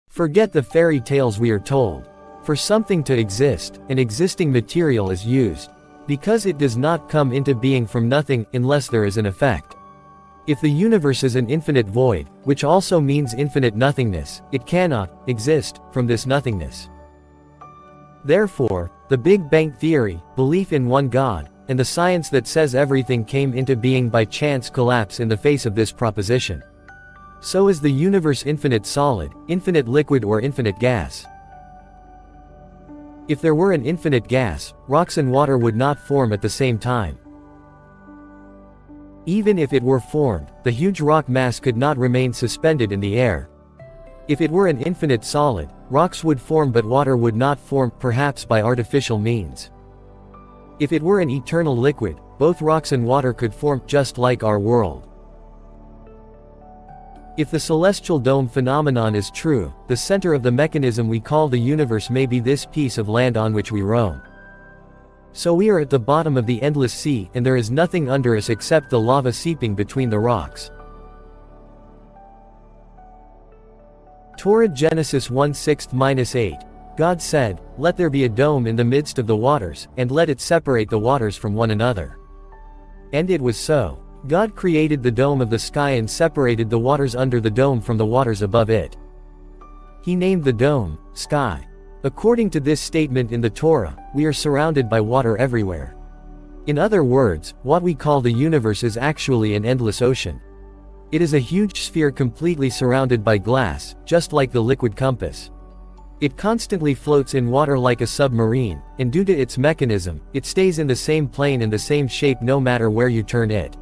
Forget the fairy tales we are told. For something to exist, an existing material is used. Because it does not come into being from nothing, unless there is an effect. If the universe is an infinite void, which also means infinite nothingness, it cannot exist from this nothingness. Therefore, the Big Bang Theory, belief in one God, and the science that says everything came into being by chance collapse in the face of this proposition. So is the universe infinite solid, infinite liquid, or infinite gas. If there were an infinite gas, rocks and water would not form at the same time. Even if it were formed, the huge rock mass could not remain suspended in the air. If it were an infinite solid, rocks would form but water would not form, perhaps by artificial means. If it were an eternal liquid, both rocks and water could form, just like our world. If the celestial dome phenomenon is true, the center of the mechanism we call the universe may be this piece of land on which we roam. So we are at the bottom of the endless sea, and there is nothing under us except the lava seeping between the rocks. Torah Genesis 1:6-8. God said, "Let there be a dome in the midst of the waters, and let it separate the waters from one another." And it was so. God created the dome of the sky and separated the waters under the dome from the waters above it. He named the dome, sky. According to this statement in the Torah, we are surrounded by water everywhere. In other words, what we call the universe is actually an endless ocean. It is a huge sphere completely surrounded by glass, just like the liquid compass. It constantly floats in water like a submarine, and due to its mechanism, it stays in the same plane and the same shape no matter where you turn it.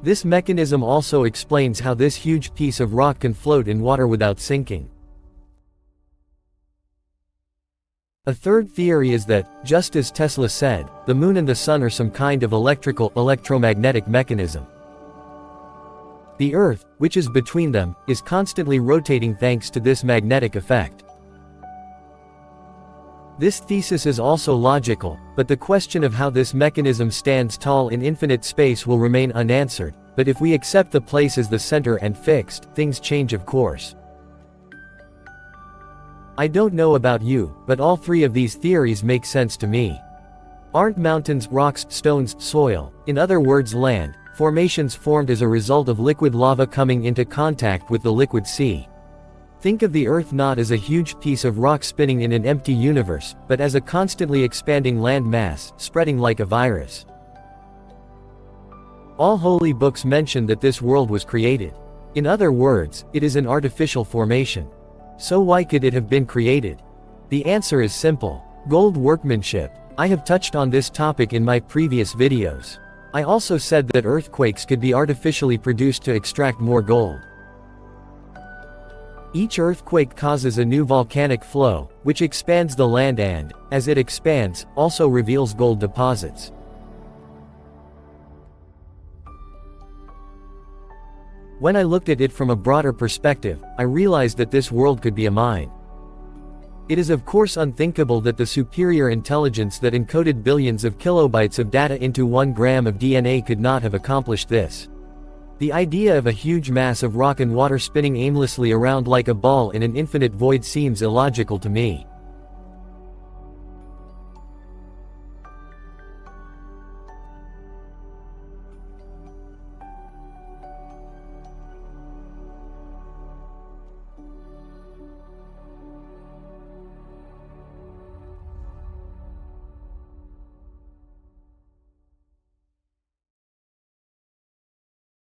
This mechanism also explains how this huge piece of rock can float in water without sinking. A third theory is that, just as Tesla said, the moon and the sun are some kind of electromagnetic mechanism. The Earth, which is between them, is constantly rotating thanks to this magnetic effect. This thesis is also logical, but the question of how this mechanism stands tall in infinite space will remain unanswered. But if we accept the place as the center and fixed, things change, of course. I don't know about you, but all three of these theories make sense to me. Aren't mountains, rocks, stones, soil, in other words land, formations formed as a result of liquid lava coming into contact with the liquid sea? Think of the Earth not as a huge piece of rock spinning in an empty universe, but as a constantly expanding land mass, spreading like a virus. All holy books mention that this world was created. In other words, it is an artificial formation. So why could it have been created? The answer is simple: gold workmanship. I have touched on this topic in my previous videos. I also said that earthquakes could be artificially produced to extract more gold. Each earthquake causes a new volcanic flow, which expands the land and, as it expands, also reveals gold deposits. When I looked at it from a broader perspective, I realized that this world could be a mine. It is of course unthinkable that the superior intelligence that encoded billions of kilobytes of data into 1 gram of DNA could not have accomplished this. The idea of a huge mass of rock and water spinning aimlessly around like a ball in an infinite void seems illogical to me.